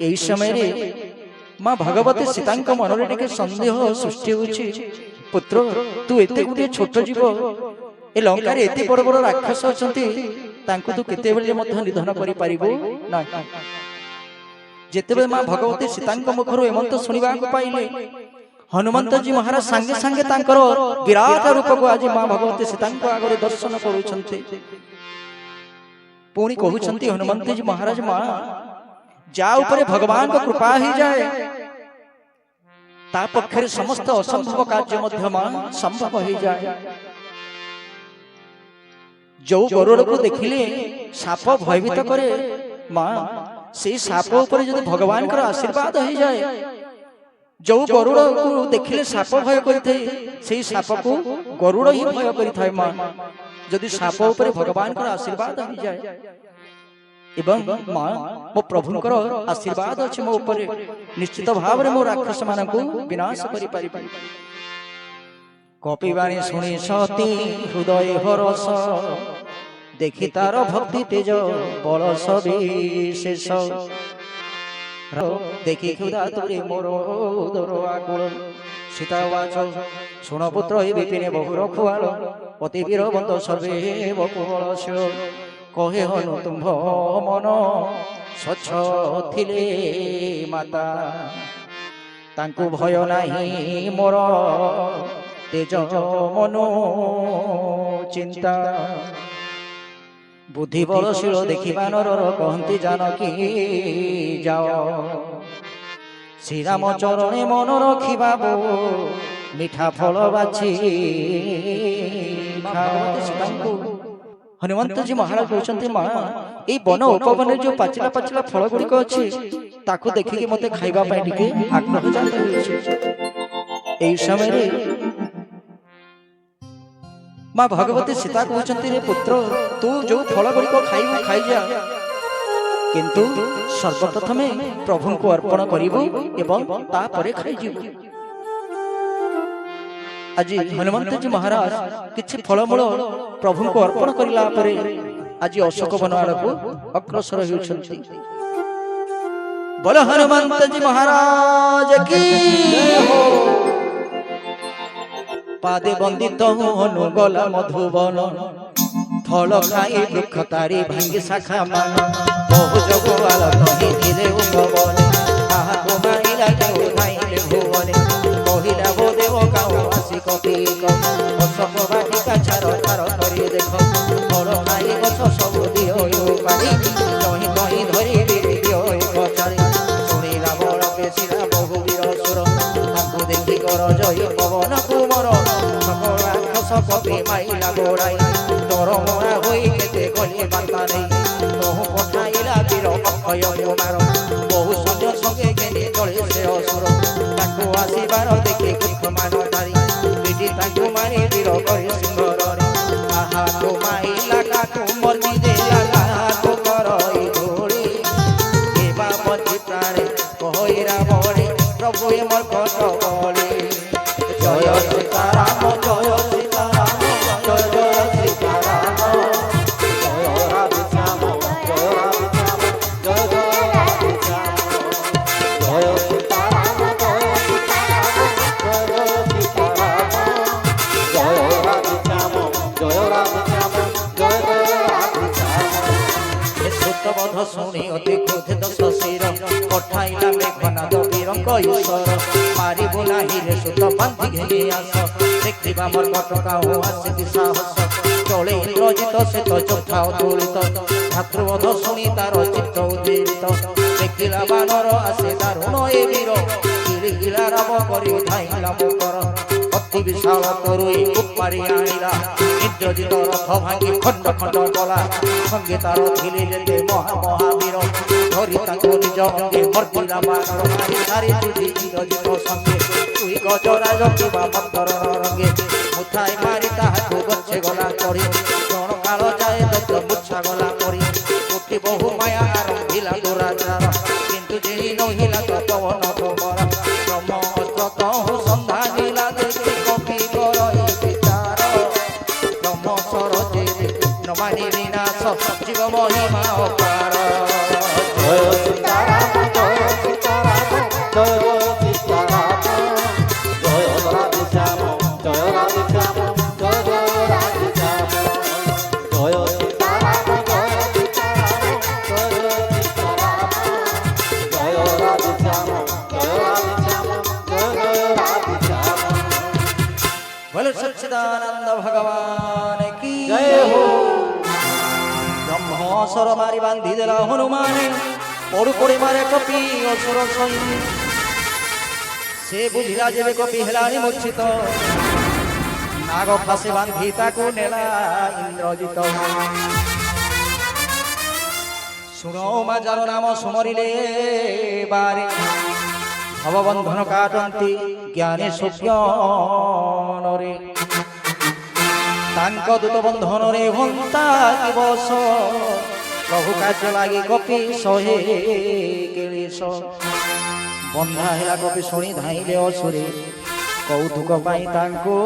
এই সময়ে মা ভগবতী সীতাঙ্ক মନରେ টিকে সন্দেহ সৃষ্টি হচ্ছে। পুত্র তু এতে গোटे ছোট জীব, এ লঙ্কার এতে বড় বড় রাক্ষস অছন্তি, তাଙ୍କୁ তু কেতেবেলে মধ্য নিধন করি পারিবু না। যেতেবেলে মা ভগবতী সীতাঙ্ক মুখରୁ ଏମନ୍ତ ଶୁଣିବାକୁ ପାଇଲେ, ହନୁମନ୍ତଜୀ ମହାରାଜ ସାଙ୍ଗେ ସାଙ୍ଗେ ତାଙ୍କର ବିରାଟ ରୂପକୁ ଆଜି ମା ଭଗବତୀ ସୀତାଙ୍କ ଆଗରେ ଦର୍ଶନ କରୁଛନ୍ତି। ପୁଣି କହୁଛନ୍ତି ହନୁମନ୍ତଜୀ ମହାରାଜ, ମା ଯା ଉପରେ ଭଗବାନଙ୍କ କୃପା ହେଇଯାଏ ତା ପକ୍ଷରେ ସମସ୍ତ ଅସମ୍ଭବ କାର୍ଯ୍ୟ ମଧ୍ୟ ମା ସମ୍ଭବ ହେଇଯାଏ। ଯୋଉ ଗରୁଡ଼କୁ ଦେଖିଲେ ସାପ ଭୟଭୀତ କରେ ମା, ସେଇ ସାପ ଉପରେ ଯଦି ଭଗବାନଙ୍କର ଆଶୀର୍ବାଦ ହେଇଯାଏ, ଯୋଉ ଗରୁଡ଼କୁ ଦେଖିଲେ ସାପ ଭୟ କରିଥାଏ ସେଇ ସାପକୁ ଗରୁଡ଼ ହିଁ ଭୟ କରିଥାଏ ମା। ଯଦି ସାପ ଉପରେ ଭଗବାନଙ୍କର ଆଶୀର୍ବାଦ ହେଇଯାଏ ଏବଂ ମା ମୋ ପ୍ରଭୁଙ୍କର ଆଶୀର୍ବାଦ ଅଛି ମୋ ଉପରେ, ନିଶ୍ଚିତ ଭାବରେ ମୋ ରାକ୍ଷସ ମାନଙ୍କୁ ବିନାଶ କରିପାରିବି। କପିବାଣୀ ଶୁଣି ସତୀ ହୃଦୟ ହରସ, ଦେଖି ତାର ଭକ୍ତି ତେଜ ବଳସ ବିଶେଷ। দেখি ক্ষুধা তোরে মোর উদর আকুল, সীতা বাচ শুণ পুত্র এ বিপিনে বহু রখুয়াল, অতি বীরবন্ত সর্বে বপুবলস্য। কহে হনু তুম্ভ মন স্বচ্ছ থিলে মাতা, তাঙ্কু ভয় নাহি মোর তেজ মনো চিন্তা। বুদ্ধি বলশীল দেখি বানরর, কহନ୍ତି জানকী যাও। শ্রীরাম চরণে মন রখিবা বো, মিঠা ফল বাছি খাও। ହନୁମନ୍ତଜୀ ମହାରାଜ କହୁଛନ୍ତି, ମା ଏଇ ବନ ଉପବନରେ ଯୋଉ ପାଚିଲା ପାଚିଲା ଫଳ ଗୁଡିକ ଅଛି ତାକୁ ଦେଖିକି ମତେ ଖାଇବା ପାଇଁ ଟିକେ ଆଗ୍ରହ ଜାତ ହେଉଛି। এই ସମୟରେ মা ভগবতী সীতা কହୁଛନ୍ତି, রে পুত্র তু ଯୋଉ ଫଳ ଗୁଡ଼ିକ ଖାଇବୁ ଖାଇଯା, କିନ୍ତୁ ସର୍ବପ୍ରଥମେ ପ୍ରଭୁଙ୍କୁ ଅର୍ପଣ କରିବୁ ଏବଂ ତାପରେ ଖାଇଯିବୁ। ଆଜି ହନୁମନ୍ତଜୀ ମହାରାଜ କିଛି ଫଳମୂଳ ପ୍ରଭୁଙ୍କୁ ଅର୍ପଣ କରିଲା ପରେ ଆଜି ଅଶୋକ ବନ ଆଡ଼କୁ ଅଗ୍ରସର ହେଉଛନ୍ତି। ବୋଲ ହନୁମନ୍ତଜୀ ମହାରାଜ କି ହୋ। পাদে বন্দিত হনু গলা মধুবন, ফল খাই বৃক্ষ তারি ভাঙ্গি শাখা মান। বহু জগোয়াল নহি ধীরে উপবনে, তাহাকু মাইলা কেউ ধাইলে ভুবনে। কহিলা বো দেব কাউ আসি কপিক, অশোক বাটিকা ছার তার করি দেখ। ফল খাই গছ সবু দিও পারি, কহি কহি ধরি দিও কচারি। শুনিলা বড় পেশিলা বহু বীর সুর, তাଙ୍କୁ দেখি কর জয় পবন কুমর। কপি মাইলা গোড়াই, ডর মরা হই কেতে গলি বার্তা নেই। বহু পঠাইলা বীর অক্ষয় কুমার, বহু সৈন্য সঙ্গে ঘেনে চলে সে অসুর। তাଙ୍କୁ আসিবার দেখি দুঃখ মান তারি, পিটি তাଙ୍କୁ মারি বীর করে সিংহরে। তাহাকু মাইলা কাকু মর্জি দেলা, কাহাকু করই ধূলি। এবা বঞ্চি প্রাণে কহিরা বলে, প্রভু মোর কত বলে। জয় সীতারাম জয় সীতারাম, জয় জয় সীতারাম। জয় রাধে শ্যাম জয় রাধে শ্যাম, জয় জয় রাধে শ্যাম। জয় সীতারাম জয় সীতারাম, জয় জয় সীতারাম। জয় রাধে শ্যাম জয় রাধে শ্যাম, জয় জয় রাধে শ্যাম। এ শ্রুতবধ শুনি অতি ক্রোধিত শশীর, পঠাইলা মেঘনাদ বীরঙ্ক ঈশ্বর। মারিবু নাহি রে সুত বান্ধি ঘেনি আস, দেখিবা মোর কটকা ও আসিবি সাহস। চলে ইন্দ্রজিত সে তো যোদ্ধা অতুলিত, ভাতৃবধ শুনি তার চিত্ত উদ্দীপিত। দেখিলা বানর আসে দারুণ এ বীর, গিলা রাব করি ধাইলা মুকর। অতি বিশাল তরুই উপারি আনিলা, ইন্দ্রজিত রথ ভাঙ্গি খণ্ড খণ্ড কলা। সঙ্গে তার ଥିଲେ যেতে মহা মহাবীর, ধরি তাଙ୍କୁ নিজ অঙ্গে মর্দিলা বানর। সারি যুধি ইন্দ্রজিত সঙ্গে, তুই গজরাজ কিবা মন্তর রঙ্গে। মুথাই মারি তাহাকু গচ্ছে গলা চড়ি, জণ কাল যায় দত্ত মুচ্ছা গলা পরি। উঠি বহু মায়া আরম্ভিলা দুরাচার, কিন্তু যেই নহিলা তো পবন তোমর। ব্রহ্ম অস্ত্র তহু সন্ধানিলা, দেখি কপি করই বিচার। ব্রহ্ম সরজে নমানি বিনাশ, জীব মহিমা অপার। জয় সীতারাম জয় सच्चिदानंद भगवान की जय हो। ब्रह्मसर मारी बांधी देला हनुमान पड़ू पड़े मारे कपि असुर सही से बुझिला जेबे कपि हेलानी मूर्छित नाग फासे बांधी ताकू नेला इंद्रजित शुणो मा जानो नाम सुमरिले बारे भवबंधन काटंती ज्ञाने सुज्ञानरे तांक दूत बंधन रे हंता कि बस प्रभु कार्य लगी कपि शहे केलिश बंधा हेला कपि शुणी धाइले असुरे कौतुक पाई तांको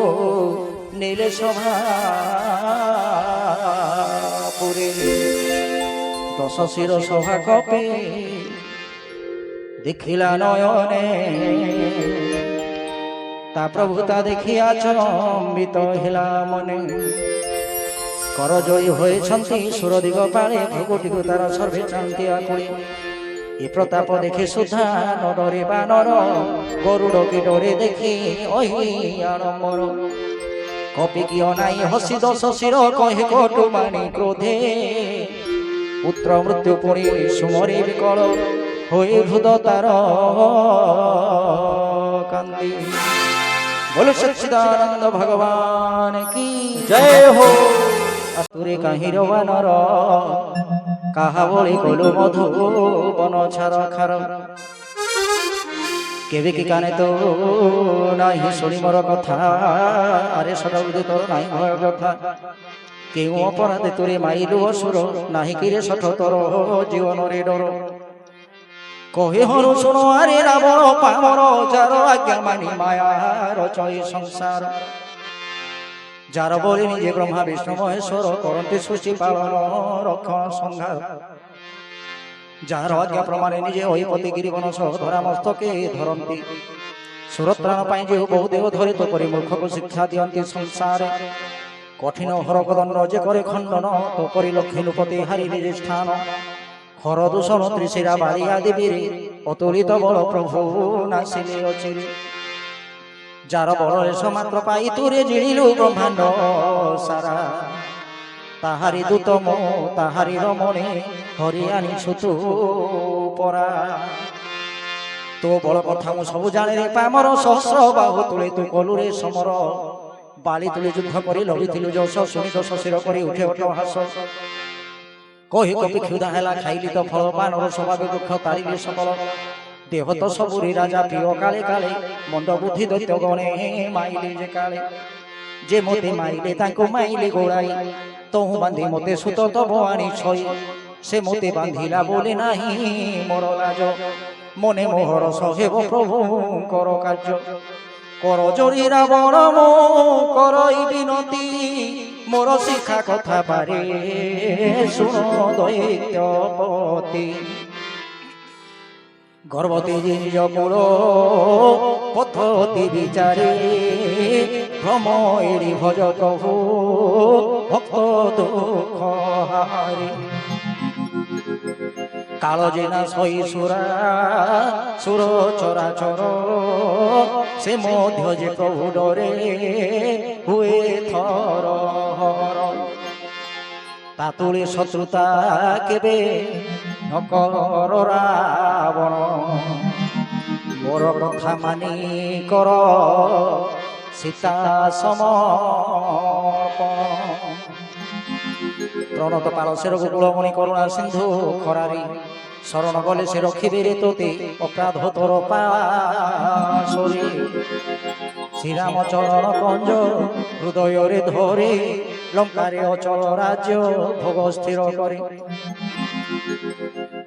नेले सभापुरे दश शिर सभा कपि देखिला नयने ता प्रभुता देखिया चंबित हेला मने करजयी होइछन्ति सुर दिग पाळे भगवतीको तार सर्वे चांति आकुळे ए प्रताप देखे सुधा न डरे बानर गरुड़ की डरे देखी ओहि आड़म्बर कपि की अनाई हसी दश शिर कहे कटु मानी क्रोधे पुत्र मृत्यु पुणी सुमरी विकल होई हृद तार कांदी बोलो सच्चिदानंद भगवान की जय हो। असुरे काहिर वानर काहा बोली कलु मधु बन छार खार केवे की काने तो नाही शुणी मोर कथा अरे सटबुद्धि तोर नाही भय कथा केउ अपराधे तोरे माइलु असुर नाही कि रे सठ तोर जीवन रे डर कहे हनु शुण आरे रावण पामर जार आज्ञा मानी माया रचय संसार जार बोली निजे ब्रह्मा विष्णु महेश्वर करते सृष्टि पालन रक्षण संहार जार आज्ञा प्रमाणे निजे होपति गिरिवन सह धरा मस्तके धरती सुरत्राण पाई जे बहु देव धरे तो परि मूर्ख को शिक्षा दियंती संसार कठिन हरकदंड जे करे खंडन तो परि लक्ष्मीपति हारि निजे स्थान हर दूषण त्रिशिरा बालिया देवी अतुलित बल प्रभु नासिले अचिरे जार बल मात्र पाई तुरे जिणिलु ब्रह्मांड सारा ताहारी दूत मो ताहारी रमणे हरियाणी सुतु परा तो बल कथा मु सब जाने रे पामर सहस्र बाहु तुले तू कलु रे समर बाली तुले युद्ध करी लभिथिलु जस सुनि दश शिर करी उठे अट्टहास कही कपि क्षुधा हेला खाइली तो फल बानर स्वभाव दुख तारिले सकल देह तो सबुरी राजा प्रिय काले काले मंद बुद्धि दैत्य गणे माइले जे काले जे मोते माइले तांको माइले गोड़ाई तहु बांधी मोते सुत तब आनी छई से मोते बांधिला बोले नाही मोर लाज मने मोहर सहेब प्रभु कर कार्य कर जोरी रावण मो करई विनती मोर शिखा कथा पारे शुण दैत्यपति गर्भवती जिज कूल पद्धति विचारे भ्रम एड़ी भज प्रभु भक्त दुख हारे काल जेना सही सुरा सुर चरा चर से मध्य जे प्रभु डरे हुए थर हर तातुले शत्रुता केबे नकर रावण मोर कथा मानी कर सीता समर्पण प्रणत पाल शेर गोकुलमणि करुणा सिंधु खरारी शरण गले से रखिबे रे तोते अपराध तोर पाशरे श्रीराम चरण कंज हृदय रे धरे लंकारे अचल राज्य भोग स्थिर करे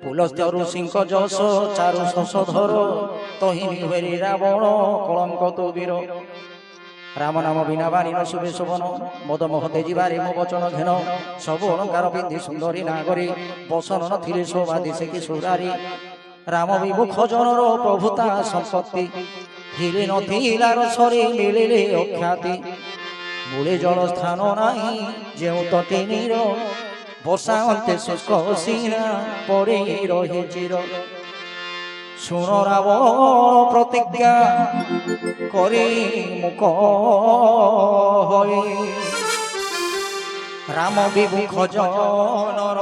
पुलस्त्य ऋषिंक जस चारु शशधर तहिनी हेरी रावण कलंक तो वीर राम नाम बिना बाणी न शुभे शोभन मद मोहते जीवारे मो वचन घेन सब अलंकार पिंधि सुंदरी नागरी बसन नथिले शोभा दिशे कि सुरारी राम विमुख जनर प्रभुता संपत्ति हिले नथिला रसरे मिलिले अख्याति मूले जल स्थान नाही जेउ तटे नीर वर्षा अंते शुष्क सीना पड़े रहे चिर শুণ রাবণ প্রতিজ্ঞা করি মুখ হয়ে রাম বিমুখ জনর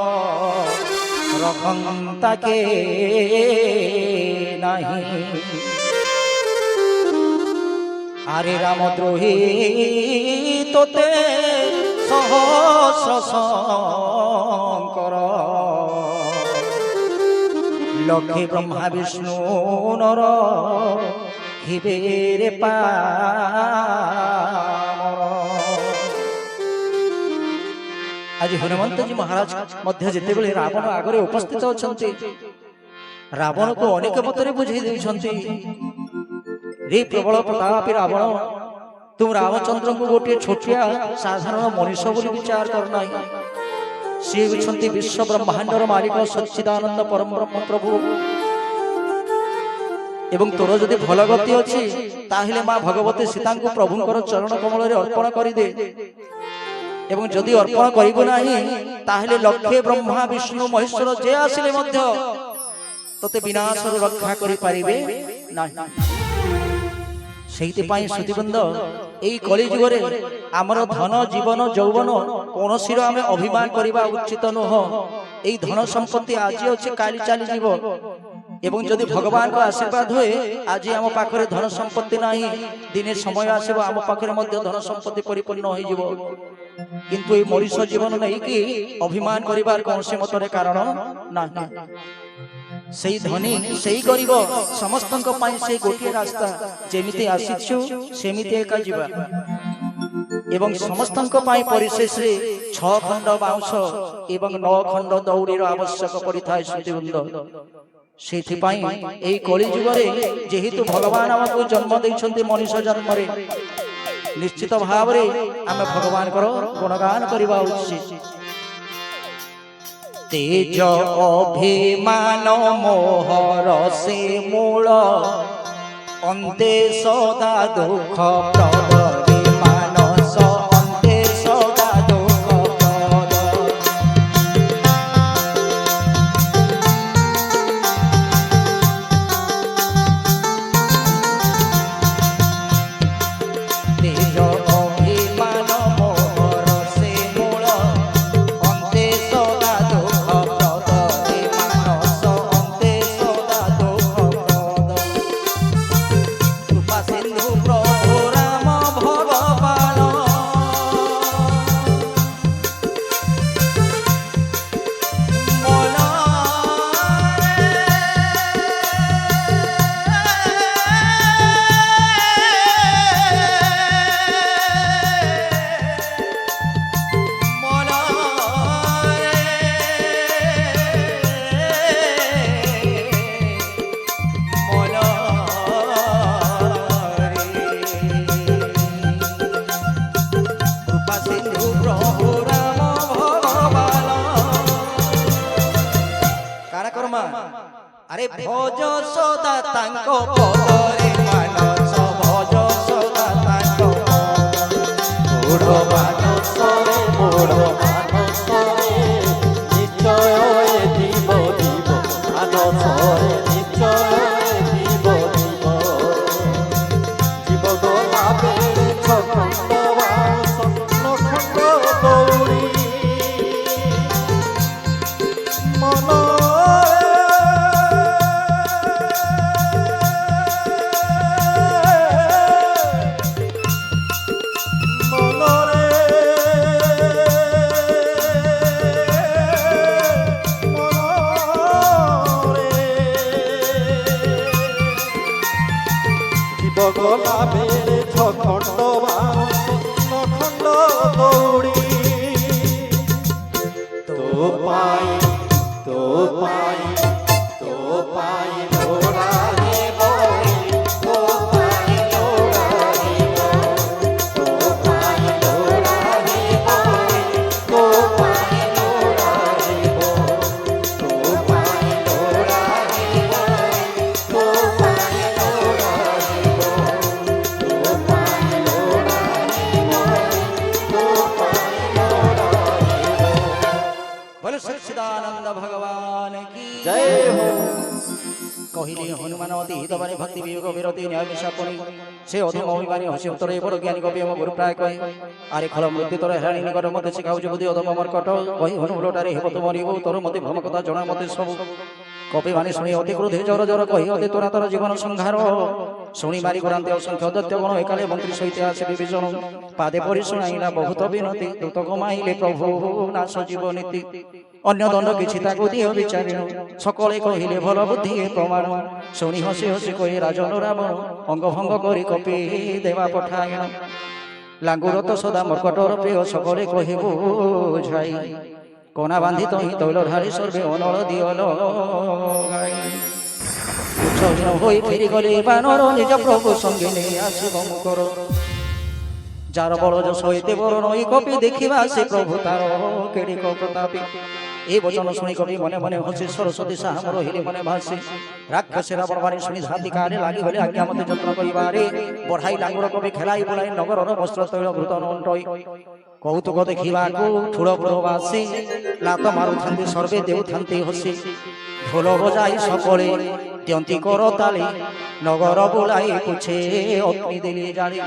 রখন্তাকে নাহি আরে রামদ্রোহী তোতে সহস্র শঙ্কর লক্ষে ব্রহ্মা বিষ্ণু নর হিবেরে আজি হনুমন্তজী মহারাজ মধ্যে যেতেবেলে রাবণ আগরে উপস্থিত অছন্তি রাবণକୁ ଅନେକ ମତରେ ବୁଝେଇ ଦେଇଛନ୍ତି रे प्रबल प्रतापी रावण तुम रामचंद्र को गोटे छोटिया साधारण मनीष बोली विचार करना सी होती विश्व ब्रह्मांडर मालिक सच्चिदानंद परम ब्रह्म प्रभु एवं तोर जदि भल गति अच्छी ताहले मां भगवती सीता को प्रभुंकर चरण कमल अर्पण करदे एवं जदि अर्पण करिबो नाही ताहले लक्षे ब्रह्मा विष्णु महेश्वर जे आसिले मध्य तते विनाशर रक्षा करि पारिबे नाही সেইপাই সুতিবৃন্দ এই কলি যুগরে আমার ধন জীবন যৌবন কোনসির আমি অভিমান করিবা উচিত নহ এই ধন সম্পত্তি আজি আছে কালি চালি যাব এবং যদি ভগবানଙ୍କ আশীর্বাদ হয়ে আজি আম পাখরে ধন সম্পত্তি নাই দিনে সময় আসিব আম পাখরে মধ্যে ধন সম্পত্তি পরিপূর্ণ হয়ে যাব কিন্তু এই মরিষ জীবন নাই কি অভিমান করিবার কোনসি মতরে কারণ না সেই ধনী সেই গরিব সমস্তଙ୍କ ପାଇଁ সেই ଗୋଟିଏ ରାସ୍ତା ଯେମିତି ଆସିଛୁ ସେମିତି ଏକା ଯିବା ଏବଂ ସମସ୍ତଙ୍କ ପାଇଁ ପରିଶେଷରେ 6 ଖଣ୍ଡ ବାଉଁଶ ଏବଂ 9 ଖଣ୍ଡ ଦଉଡ଼ିର ଆବଶ୍ୟକ ପଡ଼ିଥାଏ ସୁତିବୃନ୍ଦ ସେଥିପାଇଁ ଏହି କଳି ଯୁଗରେ ଯେହେତୁ ଭଗବାନ ଆମକୁ ଜନ୍ମ ଦେଇଛନ୍ତି ମଣିଷ ଜନ୍ମରେ ନିଶ୍ଚିତ ଭାବରେ ଆମେ ଭଗବାନଙ୍କର ଗୁଣଗାନ କରିବା ଉଚିତ तेज अभिमान मोहर से मूल अंते सदा दुख प्रद मानस अंते सदा दुख प्रद तेज अभिमान मोहर से मूल अंते सदा अरे भोज सदा तांको पदरे मानस भोज सदा तांको बुढ़ मानस रे बुढ़ मानस रे निश्चय जीव जीव मानस रे निश्चय जीव जीव जीव गोला बेले खंड वास खंड दौड़ी मन गला बेले खंड खंड दौड़ी तो पाई तो पाई तो पाई लोड़ा रे बोई तो पाई लोड़ा रे तो पाई लोड़ा रे बोई तो पाई लोड़ा रे तो पाई लोड़ा रे तो पाई लोड़ा सच्चिदानंद কহিলে হনুমান অতি হিতবাণী ভক্তি বিয়োগ বিরতি ন্যায় মিশাপনি সে অধম অভিমানী হসি উত্তরে বড় জ্ঞানী কবি আমার গুরু প্রায় কহে আরে খল মৃত্যু তোর হেরানি নিকট মতে শিখাউছ বুদ্ধি অধম আমার কট কহি হনুমলোটারে হেব তো মরিব তোর মতে ভ্রম কথা জনা মতে সব কপি মানে শুনি অতি ক্রোধে জর জর কহি অতি তোরা তোর জীবন সংহার শুনি মারি গোরান্তে অসংখ্য দত্ত গণ একালে মন্ত্রী সহিত আসে বিভীষণ পাদে পরি শুনাইলা বহুত বিনতি দ্রুত কমাইলে প্রভু নাশ জীব নীতি অন্য দণ্ড কিছু তাকু দিও বিচারিণ সকলে কহিলে ভাল বুদ্ধি প্রমাণ শুনি হসি হসি কহি রাজন রাবণ অঙ্গভঙ্গ করি কপি দেবা পঠায়ণ লাঙ্গুর তো সদা মর্কটর প্রিয় সকলে কহি বুঝাই কোনা বান্ধি তহি তৈল ঢালি সর্বে অনল দিয়ল উচ্ছন্ন হই ফিরি গলে বানর নিজ প্রভু সঙ্গে নেই আসিব মুখর যার বড় যশ হইতে বড় নই কপি দেখিবা সে প্রভু তার কেড়ি প্রতাপী এই বচন শুনি কবি মনে মনে হসি সরস্বতী সাহাম রহিলে মনে ভাসি রাক্ষসেরা বরবারে শুনি ধাতি কারে লাগি হলে আজ্ঞা মতে যত্ন করিবারে বঢ়াই লাঙ্গুর কবি খেলাই বুলাই নগরর বস্ত্র তৈল ঘৃত নন্টই কৌতুক দেখিବାକୁ ଠୁଳ ପ୍ରବାସୀ ଲାତ ମାରୁଥାନ୍ତି ସର୍ବେ ଦେଉଥାନ୍ତି ହସି ଢୋଲ ବଜାଇ সকলে ଦିଅନ୍ତି କରତାଳି ନଗର ବୁଲାଇ ପୁଛେ ଅଗ୍ନି ଦେଲି ଜାଳି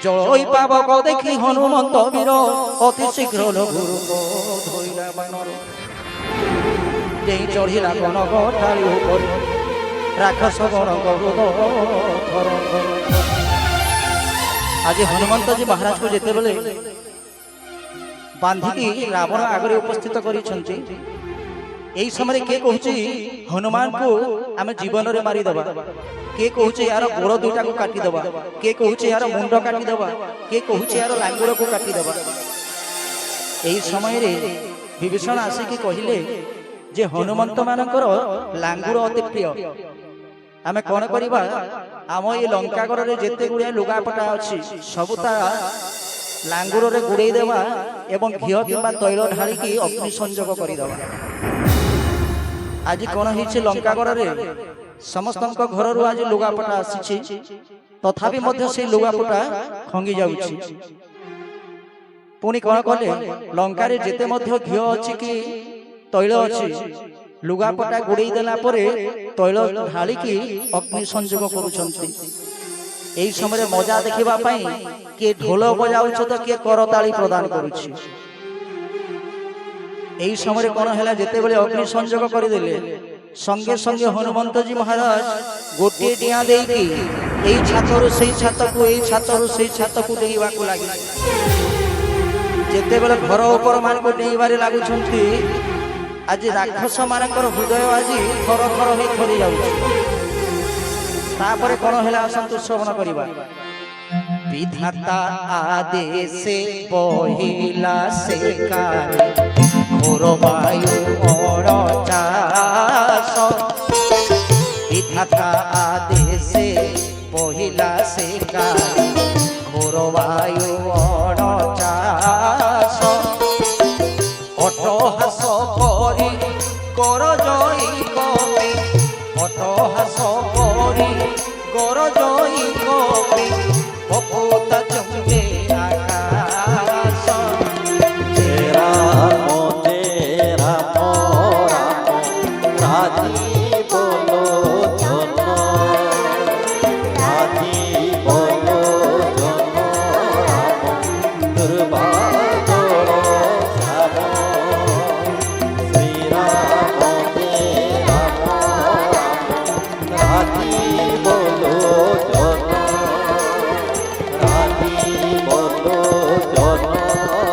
ଜଳଇ ପାବକ ଦେଖି ହନୁମନ୍ତ ବୀର ଅତି ଶୀଘ୍ର ଲଘୁରୁକ ଧୋଇଲା ବାନର ଦେଇ ଚଢ଼ିଲା କନକ ଢାଳି ଉପରେ ରାକ୍ଷସ ଗଣଙ୍କ ହୃଦ ଥର ଥର ଆଜି ହନୁମନ୍ତଜୀ ମହାରାଜକୁ ଯେତେବେଳେ ବାନ୍ଧିକି ରାବଣ ଆଗରେ ଉପସ୍ଥିତ କରିଛନ୍ତି এই সময় কে কହୁଛି হনুমানକୁ ଆମେ ଜୀବନରେ ମାରିଦେବା কে କହୁଛି यार ଗୋଡ଼ ଦୁଇଟାକୁ କାଟିଦେବା কে କହୁଛି यार ମୁଣ୍ଡ କାଟିଦେବା କେ କହୁଛି यार ଲାଙ୍ଗୁରକୁ କାଟିଦେବା এই ସମୟରେ ବିଭୀଷଣ ଆସିକି କହିଲେ ଯେ ହନୁମନ୍ତ ମାନଙ୍କର ଲାଙ୍ଗୁର ଅତି ପ୍ରିୟ ଆମେ କ'ଣ କରିବା ଆମ এই ଲଙ୍କାଗଡ଼ରେ ଯେତେ ଗୁଡ଼ିଏ ଲୁଗାପଟା ଅଛି ସବୁ ତା ଲାଙ୍ଗୁରରେ ଗୁଡ଼େଇ ଦେବା ଏବଂ ଘିଅ କିମ୍ବା ତୈଳ ଢାଳିକି ଅଗ୍ନି ସଂଯୋଗ କରିଦେବା ଆଜି କ'ଣ ହେଇଛି ଲଙ୍କାଗଡ଼ରେ ସମସ୍ତଙ୍କ ଘରରୁ ଆଜି ଲୁଗାପଟା ଆସିଛି ତଥାପି ମଧ୍ୟ ସେଇ ଲୁଗାପଟା ଖଙ୍ଗି ଯାଉଛି ପୁଣି କ'ଣ କଲେ ଲଙ୍କାରେ ଯେତେ ମଧ୍ୟ ଘିଅ ଅଛି କି ତୈଳ ଅଛି ଲୁଗାପଟା ଗୁଡ଼େଇ ଦେଲା ପରେ ତୈଳ ଢାଳିକି ଅଗ୍ନି ସଂଯୋଗ କରୁଛନ୍ତି এই সময়ে মজা দেখিবা পাই কে ঢোল বজাউছ তো কে করতালি প্রদান করুছি এই সময়ে কোন হেলা যেতেবেলে অগ্নি সংযোগ করে দিলে সঙ্গে সঙ্গে হনুমন্তজি মহারাজ গোটিয়ে ডিয়া দেইকি এই ছাতরু সেই ছাতকু এই ছাতরু সেই ছাতকু দেইবাকু লাগি যেতেবেলে ঘর উপর মানকু দেইবারে লাগুছন্তি আজি রাক্ষস মানকৰ হৃদয় আজি থর থর হই থরি যাଉଛି তারপরে কোন হেলা অসন্তু শ্রবণ করিবা বিধাতা আদেশে বহিলা সে কারে ঘোর বায়ু অরচাস বিধাতা আদেশে বহিলা সে কারে ঘোর বায়ু অরচাস অটহাস করি কর জয়ী কবি অটহাস করি কর জয়ী কবি কপোত চুম্বে আকাশ রাম রাম রাজি বলো ধন রাজি বলো ধন রাম দুর্বাদর শ্যাম শ্রীরাম রাম রাজি বলো ধন রাজি বলো ধন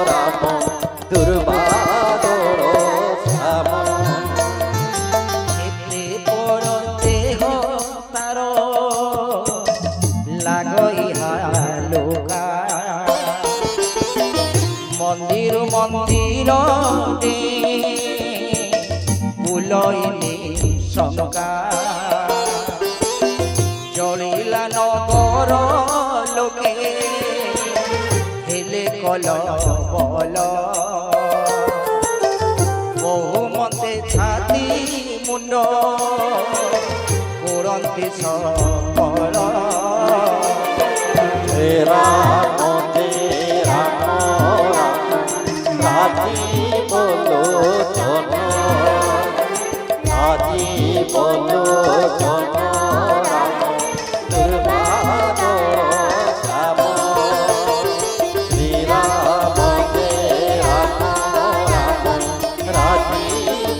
রাম দুর্বাদর শ্যাম এতে পড়তে হো তার লাগই হালুকা মন্দির মন্দির দে বুলইনি শঙ্কা জলিলা নগর লোকে হেলে কল বল বহু মতে ছাতি মুন্ড করন্তি সকল হে রাম রাম রাজি বলো ধন রাজি বলো জনরাম দুর্বাদর শ্যাম শ্রীরাম কে রাম রাম রাজি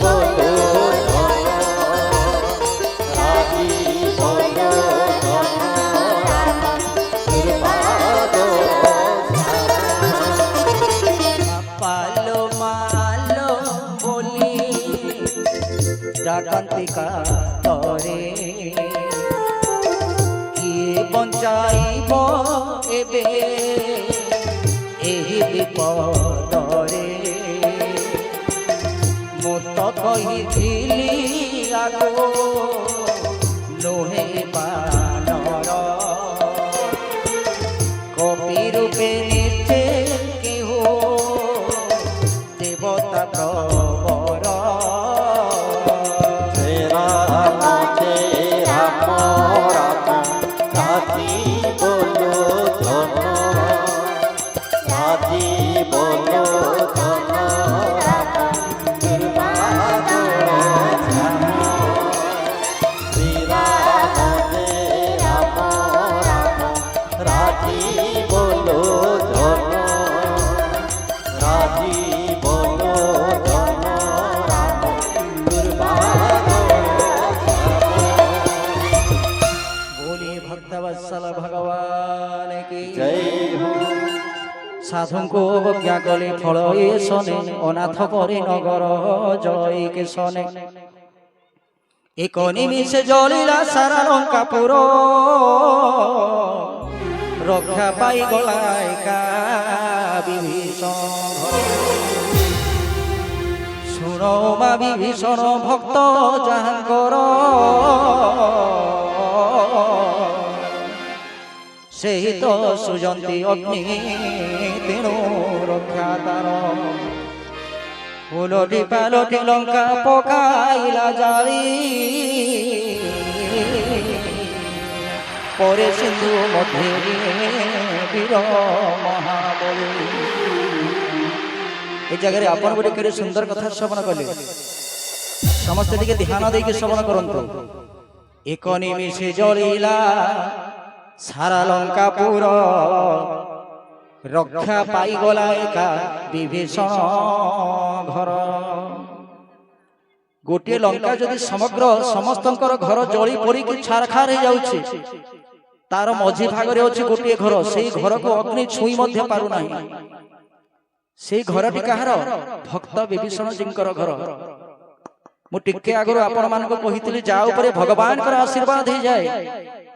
বলো জন রাজি বলো জনরাম দুর্বাদর পালো মালো বলি ডাকান্তিকা তরে কিয়ে বঞ্চাইব এবে ଏହି ବିପଦରେ ମୁଁ ତ କହିଥିଲି ଆଗୁ ନୁହେଁ ବାନର କପି ରୂପେ ନିଜେ କେହୁ ଦେବତା ପ୍ରବର রাম কে রাম রাম রাজি বলো জন রাজি বলো জন রাম দুর্বাদর শ্যাম শ্রীরাম কে রাম রাম রাজি বলো জন রাজি বলো জন রাম দুর্বাদর बोले भक्तवत्सल भगवान की জয় হো साधुଙ୍କୁ ଅବଜ୍ଞା କଲେ ଫଳ ଏ ଶନେ ଅନାଥ କରି ନଗର ଜୟ କେ ଶନେ ଏକ ନିମିଷେ ଜଳିଲା ସାରା ଲଙ୍କାପୁର ରକ୍ଷା ପାଇଗଲା ଏକା ବିଭୀଷଣ ଶୁଣ ମା ବିଭୀଷଣ ଭକ୍ତ ଯାହାଙ୍କର ସେହି ତ ସୁଜନ୍ତି ଅଗ୍ନି ତେଣୁ ରକ୍ଷା ତାର ଫୁଲଟି ପାଲଟି ଲଙ୍କା ପକାଇଲା ଜାଳି ପରେ ସିନ୍ଧୁ ମଧ୍ୟରେ ବୀର ମହାବଳୀ। ଏ ଜାଗାରେ ଆପଣ ଗୋଟେ କେଡ଼େ ସୁନ୍ଦର କଥା ଶ୍ରବଣ କଲେ, ସମସ୍ତେ ଟିକେ ଧ୍ୟାନ ଦେଇକି ଶ୍ରବଣ କରନ୍ତୁ। ଏକ ନିମିଷେ ଜଳିଲା ସାରା ଲଙ୍କାପୁର ରକ୍ଷା ପାଇଗଲା ଏକା ବିଭୀଷଣ ଘର। ଗୋଟିଏ ଲଙ୍କା ଯଦି ସମଗ୍ର ସମସ୍ତଙ୍କର ଘର ଜଳି ପୋଡ଼ିକି ଛାରଖାର ହେଇଯାଉଛି, ତାର ମଝି ଭାଗରେ ଅଛି ଗୋଟିଏ ଘର, ସେଇ ଘରକୁ ଅଗ୍ନି ଛୁଇଁ ମଧ୍ୟ ପାରୁନାହିଁ। ସେଇ ଘରଟି କାହାର? ଭକ୍ତ ବିଭୀଷଣ ଜୀଙ୍କର ଘର। ମୁଁ ଟିକେ ଆଗରୁ ଆପଣ ମାନଙ୍କୁ କହିଥିଲି, ଯାହା ଉପରେ ଭଗବାନଙ୍କର ଆଶୀର୍ବାଦ ହେଇଯାଏ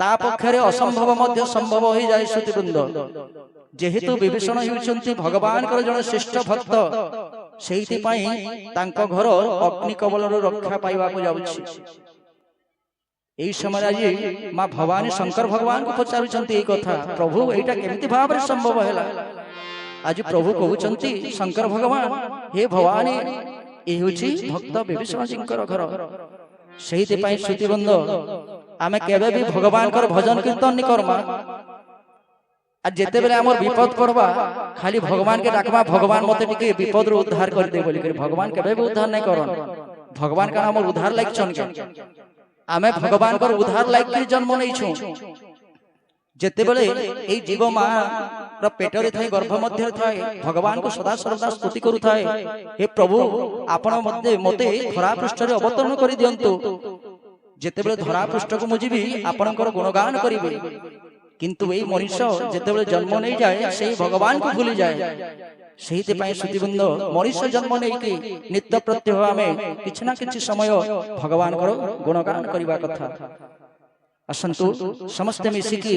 ତା ପକ୍ଷରେ ଅସମ୍ଭବ ମଧ୍ୟ ସମ୍ଭବ ହୋଇଯାଏ। ଶ୍ରୁତିବୃନ୍ଦ, ଯେହେତୁ ବିଭୀଷଣ ହେଉଛନ୍ତି ଭଗବାନଙ୍କର ଜଣେ ଶ୍ରେଷ୍ଠ ଭକ୍ତ, ସେଇଥିପାଇଁ ତାଙ୍କ ଘର ଅଗ୍ନି କବଳରୁ ରକ୍ଷା ପାଇବାକୁ ଯାଉଛି। এই সময় আଜି মা ভবানী শঙ্কর ভগবানଙ୍କୁ ପଚାରୁଛନ୍ତି এই କଥା, ପ୍ରଭୁ ଏଇଟା କେମିତି ଭାବରେ ସମ୍ଭବ ହେଲା? ଆଜି ପ୍ରଭୁ କହୁଛନ୍ତି ଶଙ୍କର ଭଗବାନ, ହେ ଭବାନୀ, ଏ ହେଉଛି ଭକ୍ତ ବିଭୀଷଣ ଜୀଙ୍କର ଘର। ସେଇଥିପାଇଁ ଶ୍ରୁତିବୃନ୍ଦ, ଆମେ କେବେ ବି ଭଗବାନଙ୍କର ଭଜନ କୀର୍ତ୍ତନ ନି କର୍ମା। আর যেতেবেলে আমার বিপদ পড়বা খালি ভগবানকে ডাকবা, ভগবান মতে টিকে বিপদରୁ উদ্ধার କରିଦେ ବୋଲି କରି। ভগবান কেবে ବି উদ্ধার নাই করন। ভগবান কারণ আমার উদ্ধার লাগছন কে? ଆମେ ଭଗବାନଙ୍କର ଉଦ୍ଧାର ଲାଗି ଜନ୍ମ ନେଇଛୁ। ଯେତେବେଳେ ଏଇ ଜୀବ ମା ର ପେଟରେ ଥାଏ, ଗର୍ଭ ମଧ୍ୟରେ ଥାଏ, ଭଗବାନଙ୍କୁ ସଦା ସର୍ବଦା ସ୍ତୁତି କରୁଥାଏ, ହେ ପ୍ରଭୁ ଆପଣ ମତେ ଧରା ପୃଷ୍ଠରେ ଅବତରଣ କରି ଦିଅନ୍ତୁ। ଯେତେବେଳେ ଧରା ପୃଷ୍ଠକୁ ମୁଁ ଯିବି ଆପଣଙ୍କର ଗୁଣଗାନ କରିବି। କିନ୍ତୁ ଏଇ ମଣିଷ ଯେତେବେଳେ ଜନ୍ମ ନେଇଯାଏ ସେଇ ଭଗବାନଙ୍କୁ ଭୁଲିଯାଏ। ସେଇଥିପାଇଁ ଶ୍ରୁତିବୃନ୍ଦ, ମଣିଷ ଜନ୍ମ ନେଇକି ନିତ୍ୟ ପ୍ରତ୍ୟହ ଆମେ କିଛି ନା କିଛି ସମୟ ଭଗବାନଙ୍କର ଗୁଣଗାନ କରିବା କଥା। ଆସନ୍ତୁ ସମସ୍ତେ ମିଶିକି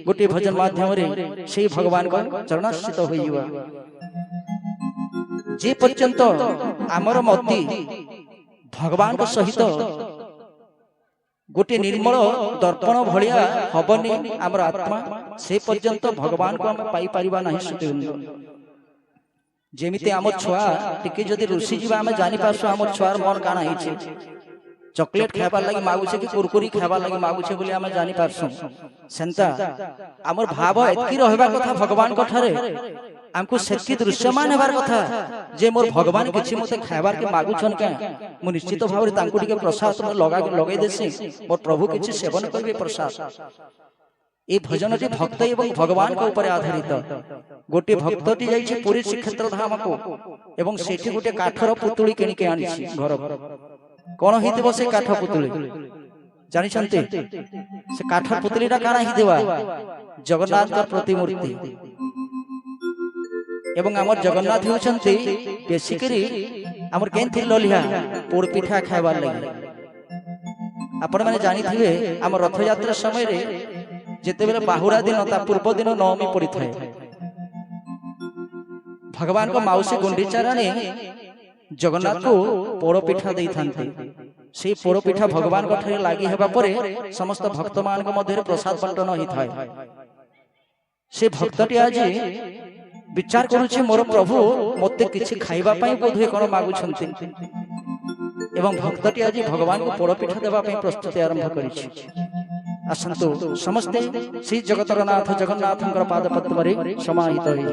ଗୋଟିଏ ଭଜନ ମାଧ୍ୟମରେ ସେଇ ଭଗବାନଙ୍କ ଚରଣାଶ୍ରିତ ହୋଇଯିବା। ଯେ ପର୍ଯ୍ୟନ୍ତ ଆମର ମତି ଭଗବାନଙ୍କ ସହିତ ଗୋଟିଏ ନିର୍ମଳ ଦର୍ପଣ ଭଳିଆ ହବନି ଆମର ଆତ୍ମା, ସେ ପର୍ଯ୍ୟନ୍ତ ଭଗବାନଙ୍କୁ ଆମେ ପାଇପାରିବା ନାହିଁ। ଶ୍ରୁତିବୃନ୍ଦ, ଯେମିତି ଆମ ଛୁଆ ଟିକେ ଯଦି ରୁଷି ଯିବା ଆମେ ଜାଣିପାରୁଛୁ ଆମର ଛୁଆର ମନ କାଣା ହେଇଛି। चॉकलेट खाइबार लगी मागुछे कि कुरकुरी खाइबार लगी मागुछे बोली आमे जानि पारसु सेंता हमर भाव एतकी रहबा कथा भगवान कठारे हमको सेतकी दृश्यमान हेबार कथा जे मोर भगवान किछि मते खाइबार के मागुछन के मु निश्चित भाव रे तांको टिके प्रसाद लगाई देसी मोर प्रभु किछि सेवन करबे प्रसाद ए भजनटी भक्त एवं भगवान के ऊपर आधारित गोटे भक्तटी जाइछि पुरी श्रीक्षेत्र धाम को एवं सेठी गोटे काठर पुतुली किनि के आनिछि घर कोन हितबो से काठ पुतुली जानि छन्ते से काठ पुतलीटा काना हितबा जगन्नाथ का प्रतिमूर्ति एवं हमर जगन्नाथ होछन्ते बेसिकरी हमर केनथि ललिया पोड़ पिठा खाइबार लागि आपण माने जानि थिबे हमर रथ यात्रा समय रे जेते बेले बाहुरा दिन ता पूर्व दिन नवमी पड़ी थाए भगवान को माउसी गुंडीचा रानी जगन्नाथ को पोड़ पिठा देई थांते से पोड़ पिठा भगवान को ठारे लागि हेबा परे समस्त भक्त मान को मध्य प्रसाद बंटन होई थाए से भक्तटी आज विचार करूछि मोर प्रभु मते किछि खाइबा पई बोधे कोन मागु छन्ति एवं भक्तटी आज भगवान को पोड़ पिठा देबा पई प्रस्तुति आरंभ करिछि असंतो समस्ते श्री जगतर नाथ जगन्नाथंकर पाद पद्म रे समाहित होई